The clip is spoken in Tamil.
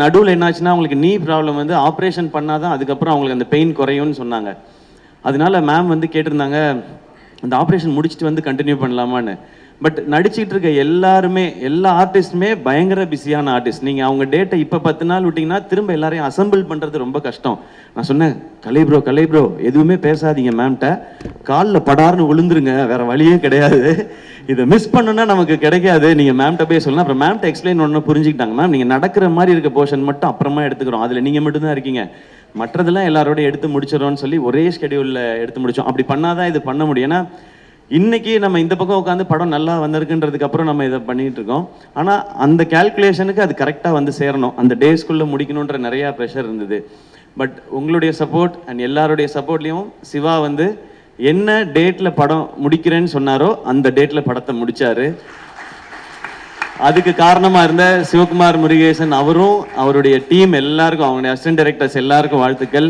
நடுவில் என்னாச்சுன்னா அவங்களுக்கு நீ ப்ராப்ளம் வந்து ஆப்ரேஷன் பண்ணாதான் அதுக்கப்புறம் அவங்களுக்கு அந்த பெயின் குறையும்னு சொன்னாங்க. அதனால மேம் வந்து கேட்டிருந்தாங்க, அந்த ஆப்ரேஷன் முடிச்சுட்டு வந்து கண்டினியூ பண்ணலாமான்னு. பட் நடிச்சிட்டு இருக்க எல்லாருமே, எல்லா ஆர்டிஸ்ட்டுமே பயங்கர பிஸியான ஆர்டிஸ்ட். நீங்கள் அவங்க டேட்டை இப்போ 10 நாள் விட்டிங்கன்னா திரும்ப எல்லாரையும் அசம்பிள் பண்ணுறது ரொம்ப கஷ்டம். நான் சொன்னேன், கலை ப்ரோ எதுவுமே பேசாதீங்க மேம்கிட்ட, காலில் படார்னு விழுந்துருங்க, வேற வழியே கிடையாது. இதை மிஸ் பண்ணுன்னா நமக்கு கிடைக்காது, நீங்கள் மேம்கிட்ட போய் சொல்லணும். அப்புறம் மேம்கிட்ட எக்ஸ்பிளைன் ஒன்று புரிஞ்சுக்கிட்டாங்க. மேம் நீங்கள் நடக்கிற மாதிரி இருக்க போர்ஷன் மட்டும் அப்புறமா எடுத்துக்கிறோம், அதில் நீங்கள் மட்டும்தான் இருக்கீங்க, மற்றதெல்லாம் எல்லாரோடய எடுத்து முடிச்சிடறோம்னு சொல்லி ஒரே ஸ்கெடியூலில் எடுத்து முடித்தோம். அப்படி பண்ணாதான் இது பண்ண முடியும். ஏன்னா இன்னைக்கு நம்ம இந்த பக்கம் உட்காந்து படம் நல்லா வந்திருக்குன்றதுக்கு அப்புறம் நம்ம இதை பண்ணிட்டு இருக்கோம். ஆனால் அந்த கேல்குலேஷனுக்கு அது கரெக்டாக வந்து சேரணும், அந்த டேஸ்க்குள்ளே முடிக்கணுன்ற நிறையா ப்ரெஷர் இருந்தது. பட் உங்களுடைய சப்போர்ட் அண்ட் எல்லாருடைய சப்போர்ட்லேயும் சிவா வந்து என்ன டேட்டில் படம் முடிக்கிறேன்னு சொன்னாரோ அந்த டேட்டில் படத்தை முடித்தார். அதுக்கு காரணமாக இருந்த சிவகுமார் முருகேசன் அவரும் அவருடைய டீம் எல்லாருக்கும், அவங்களுடைய அசிஸ்டன்ட் டைரக்டர்ஸ் எல்லாருக்கும் வாழ்த்துக்கள்.